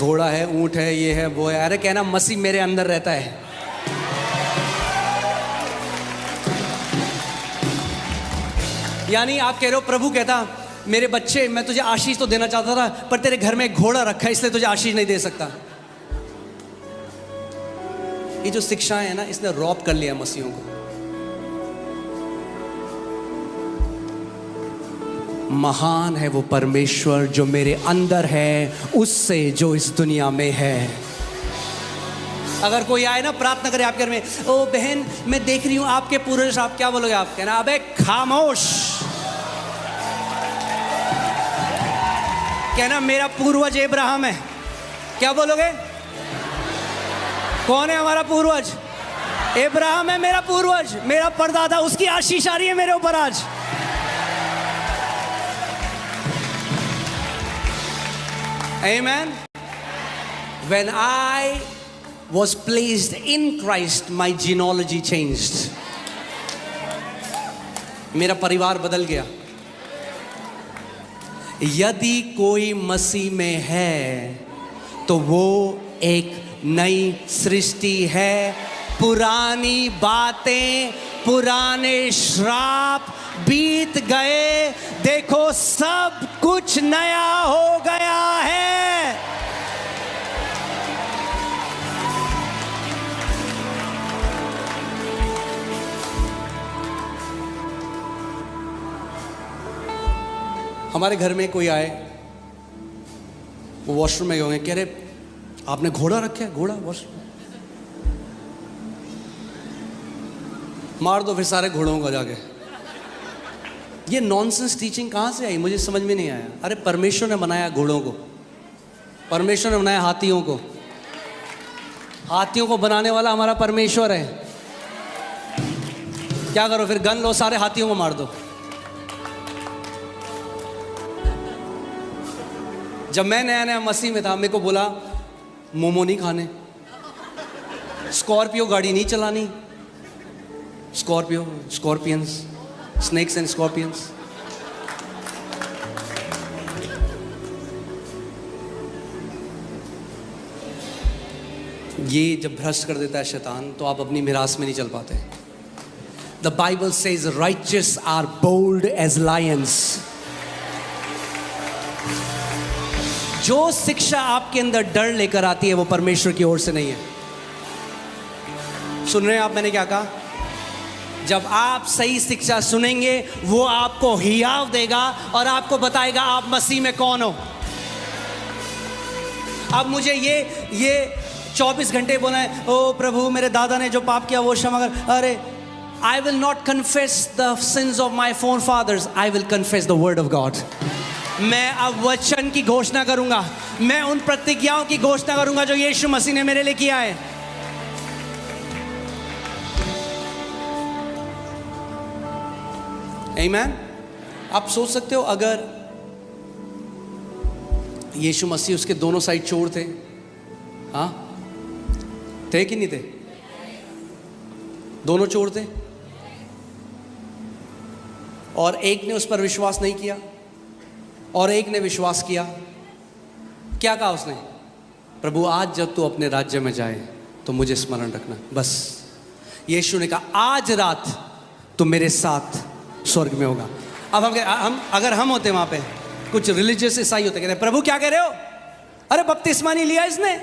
घोड़ा है, ऊंट है, ये है, वो है। अरे कहना मसीह मेरे अंदर रहता है। यानी आप कह रहे हो प्रभु कहता मेरे बच्चे, मैं तुझे आशीष तो देना चाहता था, पर तेरे घर में एक घोड़ा रखा है इसलिए तुझे आशीष नहीं दे सकता। ये जो शिक्षाएं है ना, इसने रॉब कर लिया मसीहों को। महान है वो परमेश्वर जो मेरे अंदर है उससे जो इस दुनिया में है। अगर कोई आए ना प्रार्थना करे आपके घर में, ओ बहन मैं देख रही हूं आपके पूर्वज, आप क्या बोलोगे? आप कहना अबे खामोश। कहना मेरा पूर्वज अब्राहम है। क्या बोलोगे? कौन है हमारा पूर्वज? अब्राहम है मेरा पूर्वज, मेरा परदादा, उसकी आशीष आ रही है मेरे ऊपर आज। Amen. When I was placed in Christ, my genealogy changed. मेरा परिवार बदल गया। यदि कोई मसीह में है तो वो एक नई सृष्टि है। पुरानी बातें, पुराने श्राप बीत गए, देखो सब कुछ नया हो गया है। हमारे घर में कोई आए, वो वॉशरूम में गए होंगे, कह रहे आपने घोड़ा रखा है? घोड़ा वॉशरूम? मार दो फिर सारे घोड़ों को जाके। ये नॉनसेंस टीचिंग कहाँ से आई? मुझे समझ में नहीं आया। अरे परमेश्वर ने बनाया घोड़ों को, परमेश्वर ने बनाया हाथियों को। हाथियों को बनाने वाला हमारा परमेश्वर है। क्या करो फिर? गन लो, सारे हाथियों को मार दो। जब मैं नया नया मसीह में था, मेरे को बोला मोमो नहीं खाने, स्कॉर्पियो गाड़ी नहीं चलानी, स्कॉर्पियंस, स्नेक्स एंड स्कॉर्पियंस। ये जब भ्रष्ट कर देता है शैतान, तो आप अपनी मिरास में नहीं चल पाते। The Bible says righteous are bold as lions. जो शिक्षा आपके अंदर डर लेकर आती है वो परमेश्वर की ओर से नहीं है। सुन रहे हैं आप मैंने क्या कहा? जब आप सही शिक्षा सुनेंगे, वो आपको हियाव देगा और आपको बताएगा आप मसीह में कौन हो। अब मुझे ये 24 घंटे बोला है, ओ प्रभु मेरे दादा ने जो पाप किया वो क्षमा कर। अरे I will not confess the sins of my forefathers, I will confess the word of God. मैं अब वचन की घोषणा करूंगा, मैं उन प्रतिज्ञाओं की घोषणा करूंगा जो यीशु मसीह ने मेरे लिए किया है। आमीन। आप सोच सकते हो अगर यीशु मसीह, उसके दोनों साइड चोर थे, हाँ थे कि नहीं थे? दोनों चोर थे और एक ने उस पर विश्वास नहीं किया और एक ने विश्वास किया। क्या कहा उसने? प्रभु आज जब तू अपने राज्य में जाए तो मुझे स्मरण रखना। बस यीशु ने कहा आज रात तू मेरे साथ स्वर्ग में होगा। अब हम अगर हम होते वहां पे, कुछ रिलीजियस ईसाई होते, कहते प्रभु क्या कह रहे हो? अरे बपतिस्मा नहीं लिया इसने,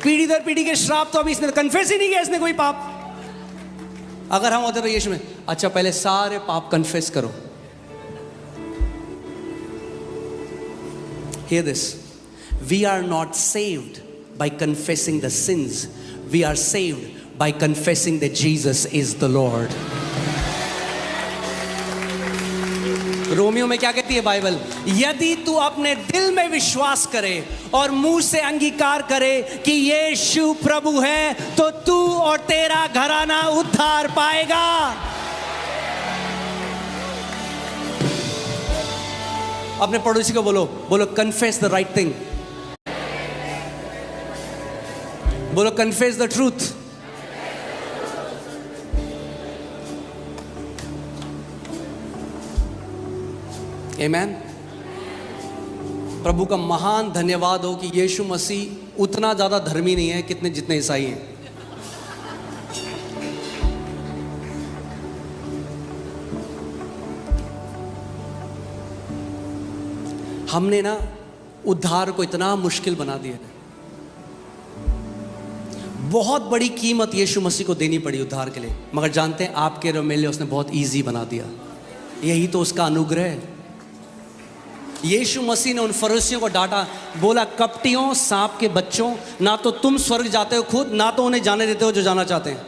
पीढ़ी दर पीढ़ी के श्राप तो अभी इसने कन्फेस ही नहीं किया इसने कोई पाप। अगर हम होते तो यीशु में, अच्छा पहले सारे पाप कन्फेस करो। Hear this. We are not saved by confessing the sins. We are saved by confessing that Jesus is the Lord. Romeo में क्या कहती है बाइबल? यदि तू अपने दिल में विश्वास करे और मुंह से अंगीकार करे कि यीशु प्रभु है, तो तू और तेरा घराना उद्धार पाएगा। अपने पड़ोसी को बोलो कन्फेस द राइट थिंग, बोलो कन्फेस द ट्रूथ। आमीन। प्रभु का महान धन्यवाद हो कि यीशु मसीह उतना ज़्यादा धर्मी नहीं है कितने जितने ईसाई हैं। हमने ना उद्धार को इतना मुश्किल बना दिया है। बहुत बड़ी कीमत यीशु मसीह को देनी पड़ी उद्धार के लिए, मगर जानते हैं आपके और मेरे लिए उसने बहुत इजी बना दिया। यही तो उसका अनुग्रह है। यीशु मसीह ने उन फरीसियों को डांटा, बोला कपटियों, सांप के बच्चों, ना तो तुम स्वर्ग जाते हो खुद, ना तो उन्हें जाने देते हो जो जाना चाहते हैं।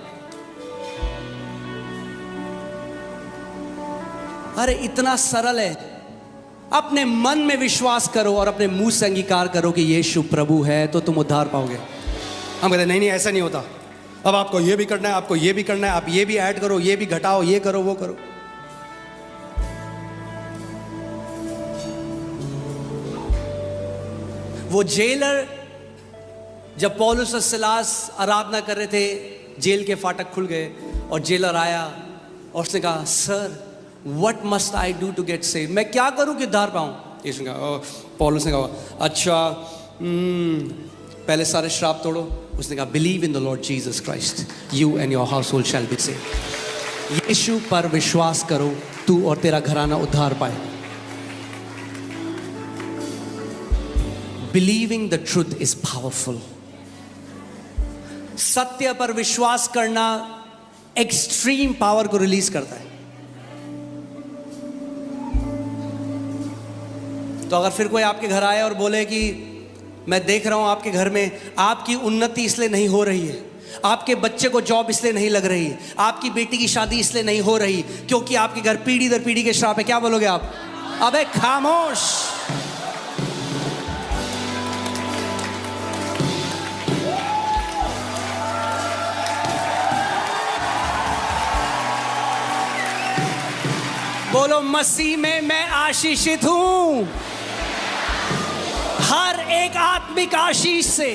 अरे इतना सरल है। अपने मन में विश्वास करो और अपने मुंह से अंगीकार करो कि यीशु प्रभु है, तो तुम उद्धार पाओगे। हम कहते नहीं नहीं ऐसा नहीं होता, अब आपको ये भी करना है, आपको ये भी करना है, आप ये भी ऐड करो, ये भी घटाओ, ये करो वो करो। वो जेलर, जब पौलुस और सिलास आराधना कर रहे थे, जेल के फाटक खुल गए और जेलर आया और उसने कहा, sir what must I do to get saved, मैं क्या करूं कि उद्धार पाऊं। यीशु ने कहा, पौलुस ने कहा, अच्छा पहले सारे श्राप तोड़ो। उसने कहा, believe in the Lord Jesus Christ, you and your household shall be saved. यीशु पर विश्वास करो, तू और तेरा घराना उद्धार पाए। Believing the truth is powerful. सत्य पर विश्वास करना एक्सट्रीम पावर को रिलीज करता है। तो अगर फिर कोई आपके घर आए और बोले कि मैं देख रहा हूं आपके घर में आपकी उन्नति इसलिए नहीं हो रही है, आपके बच्चे को जॉब इसलिए नहीं लग रही है, आपकी बेटी की शादी इसलिए नहीं हो रही क्योंकि आपके घर पीढ़ी दर पीढ़ी के श्राप है, क्या बोलोगे आप? अबे खामोश। बोलो, मसीह में मैं आशीषित हूं, हर एक आत्मिक आशीष से।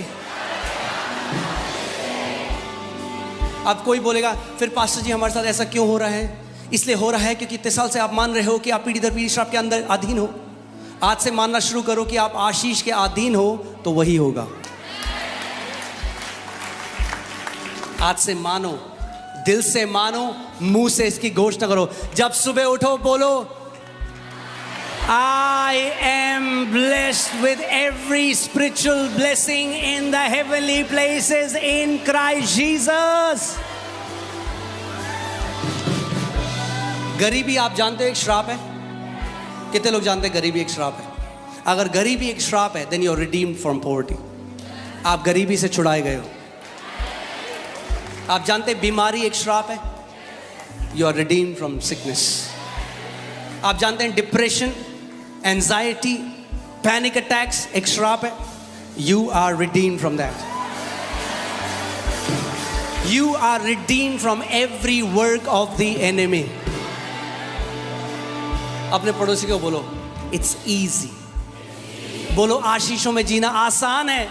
अब कोई बोलेगा, फिर पास्टर जी हमारे साथ ऐसा क्यों हो रहा है? इसलिए हो रहा है क्योंकि इतने साल से आप मान रहे हो कि आप पीढ़ी दर पीढ़ी श्राप के अंदर अधीन हो। आज से मानना शुरू करो कि आप आशीष के अधीन हो, तो वही होगा। आज से मानो, दिल से मानो, मुंह से इसकी घोषणा करो। जब सुबह उठो बोलो, I am blessed with every spiritual blessing in the heavenly places in Christ Jesus. गरीबी आप जानते हो एक श्राप है? कितने लोग जानते हैं गरीबी एक श्राप है? अगर गरीबी एक श्राप है, then you are redeemed from poverty. आप गरीबी से छुड़ाए गए हो। आप जानते हैं बीमारी एक श्राप है? You are redeemed from sickness. आप जानते हैं डिप्रेशन, एंजाइटी, पैनिक अटैक्स एक श्राप है? You are redeemed from that. You are redeemed from every work of the enemy. अपने पड़ोसी को बोलो, it's easy. बोलो, आशीषों में जीना आसान है।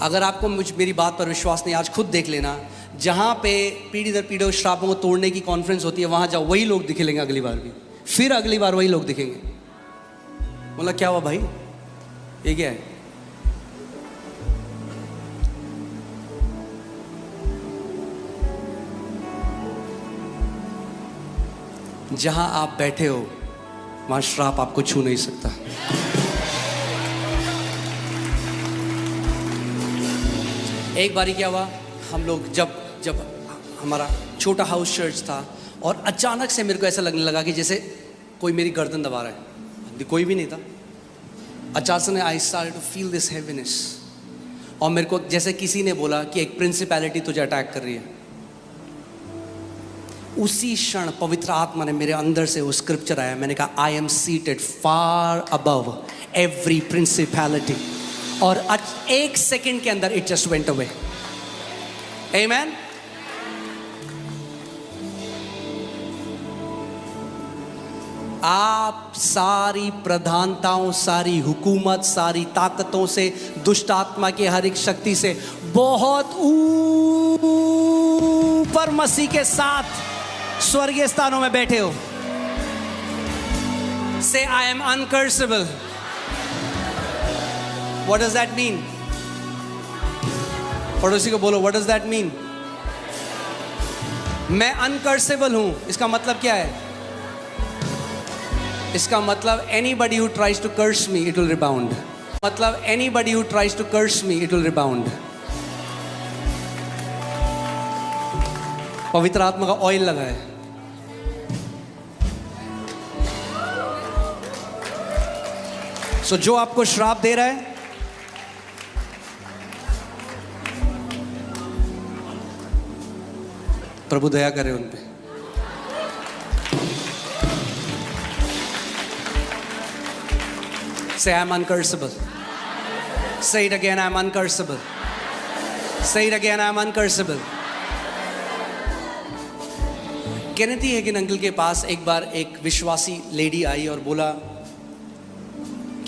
अगर आपको मेरी बात पर विश्वास नहीं, आज खुद देख लेना, जहाँ पे पीढ़ी दर पीढ़ी श्रापों को तोड़ने की कॉन्फ्रेंस होती है, वहाँ जाओ, वही लोग दिखेंगे अगली बार भी, फिर अगली बार वही लोग दिखेंगे। बोला, क्या हुआ भाई, ये क्या है? जहाँ आप बैठे हो वहाँ श्राप आपको छू नहीं सकता। एक बारी क्या हुआ, हम लोग जब हमारा छोटा हाउस चर्च था, और अचानक से मेरे को ऐसा लगने लगा कि जैसे कोई मेरी गर्दन दबा रहा है। कोई भी नहीं था। अचानक से I started to feel this heaviness, और मेरे को जैसे किसी ने बोला कि एक प्रिंसिपैलिटी तुझे अटैक कर रही है। उसी क्षण पवित्र आत्मा ने मेरे अंदर से वो स्क्रिप्चर आया। मैंने कहा, I am seated far above every principality, और एक सेकंड के अंदर इट जस्ट वेंट अवे। आमेन। आप सारी प्रधानताओं, सारी हुकूमत, सारी ताकतों से, दुष्ट आत्मा की हर एक शक्ति से बहुत ऊपर मसीह के साथ स्वर्गीय स्थानों में बैठे हो। Say I am uncursable. What does that mean? पड़ोसी को बोलो, व्हाट डज दैट मीन? मैं अनकर्सेबल हूं, इसका मतलब क्या है? इसका मतलब anybody who tries to curse me, it will rebound. मतलब anybody who tries to curse me, it will rebound. पवित्र आत्मा का ऑयल लगा है। सो जो आपको श्राप दे रहा है, प्रभु दया करे उन पे। Say, I'm uncursable. Say it again, I'm uncursable. Say it again, I'm uncursable. Kenneth Hagin uncle के पास एक बार एक विश्वासी लेडी आई और बोला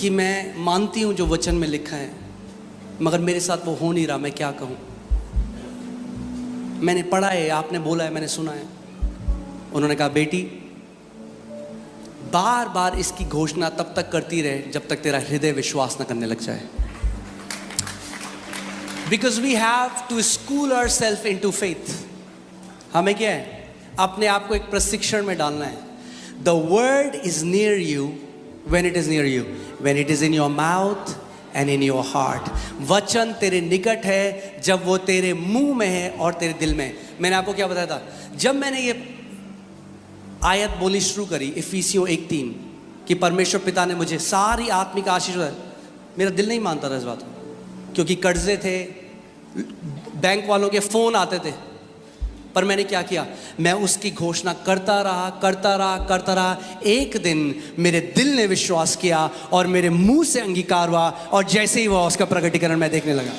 कि मैं मानती हूं जो वचन में लिखा है, मगर मेरे साथ वो हो नहीं रहा, मैं क्या कहूं? मैंने पढ़ा है, आपने बोला है, मैंने सुना है। उन्होंने कहा, बेटी बार बार इसकी घोषणा तब तक करती रहे जब तक तेरा हृदय विश्वास न करने लग जाए। Because we have to school ourselves into faith. हमें क्या है? अपने आप को एक प्रशिक्षण में डालना है। The word is near you when it is near you, when it is in your mouth and in your heart. वचन तेरे निकट है जब वो तेरे मुंह में है और तेरे दिल में। मैंने आपको क्या बताया था? जब मैंने ये आयत बोली शुरू करी इफिसियों 1:3 कि परमेश्वर पिता ने मुझे सारी आत्मिक आशीष, मेरा दिल नहीं मानता था इस बात को, क्योंकि कर्जे थे, बैंक वालों के फोन आते थे। पर मैंने क्या किया? मैं उसकी घोषणा करता रहा। एक दिन मेरे दिल ने विश्वास किया और मेरे मुंह से अंगीकार हुआ, और जैसे ही हुआ उसका प्रकटीकरण मैं देखने लगा।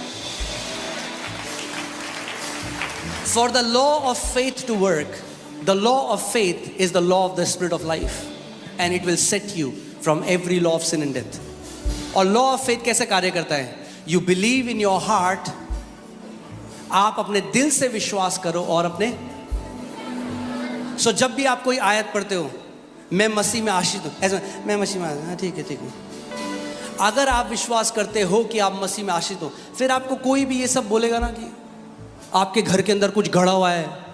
For the law of faith to work, the law of faith is the law of the spirit of life, and it will set you from every law of sin and death. और law of faith कैसे कार्य करता है? You believe in your heart, आप अपने दिल से विश्वास करो और अपने जब भी आप कोई आयत पढ़ते हो, मैं मसीह में आशीष हूं, ऐसा मैं मसीह में, हाँ ठीक है। अगर आप विश्वास करते हो कि आप मसीह में आशीष हो, फिर आपको कोई भी ये सब बोलेगा ना कि आपके घर के अंदर कुछ गड़ा हुआ है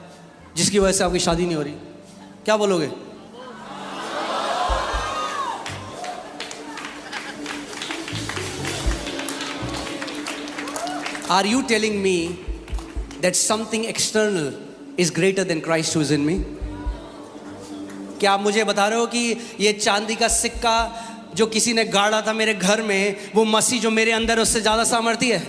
जिसकी वजह से आपकी शादी नहीं हो रही, क्या बोलोगे? Are you telling me that something external is greater than Christ who is in me? क्या आप मुझे बता रहे हो कि ये चांदी का सिक्का जो किसी ने गाड़ा था मेरे घर में, वो मसीह जो मेरे अंदर उससे ज्यादा सामर्थी है?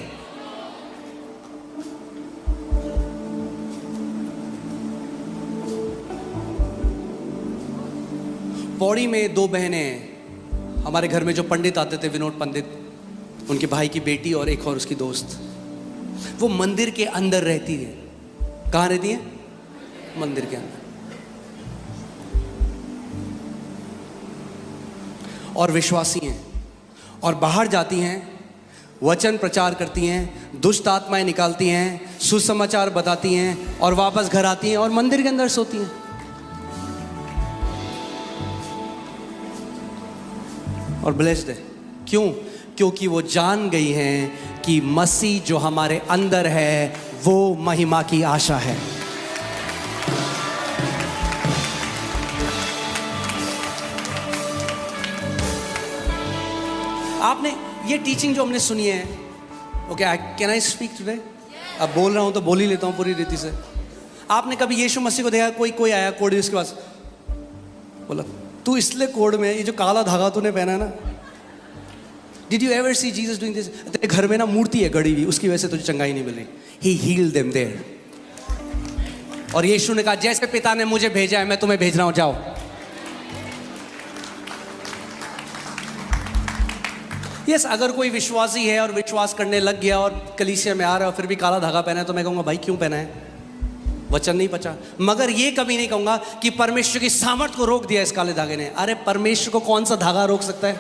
पौड़ी में 2 बहनें हैं हमारे घर में, जो पंडित आते थे, विनोद पंडित, उनके भाई की बेटी और एक और उसकी दोस्त। वो मंदिर के अंदर रहती है। कहाँ रहती है? मंदिर के अंदर। और विश्वासी हैं, और बाहर जाती हैं, वचन प्रचार करती हैं, दुष्ट आत्माएं निकालती हैं, सुसमाचार बताती हैं, और वापस घर आती हैं और मंदिर के अंदर सोती हैं। और ब्लेस्ड है। क्यों? क्योंकि वो जान गई हैं कि मसीह जो हमारे अंदर है वो महिमा की आशा है। आपने ये टीचिंग जो हमने सुनी है, okay, can I speak today? अब बोल रहा हूं तो बोल ही लेता हूं पूरी रीति से। आपने कभी यीशु मसीह को देखा? कोई आया कोड़ी उसके पास, बोला तू इसलिए कोड में ये जो काला धागा तूने पहना है ना, did you ever see Jesus doing this? तेरे घर में ना मूर्ति है गड़ी हुई, उसकी वजह से तुझे चंगाई नहीं मिल रही। ही हील्ड देम देयर। और यीशु ने कहा, जैसे पिता ने मुझे भेजा है मैं तुम्हें भेज रहा हूं, जाओ। यस, अगर कोई विश्वासी है और विश्वास करने लग गया और कलीसिया में आ रहा है और फिर भी काला धागा पहना है, तो मैं कहूँगा भाई क्यों पहना है? वचन नहीं पचा। मगर ये कभी नहीं कहूंगा कि परमेश्वर की सामर्थ को रोक दिया इस काले धागे ने। अरे परमेश्वर को कौन सा धागा रोक सकता है?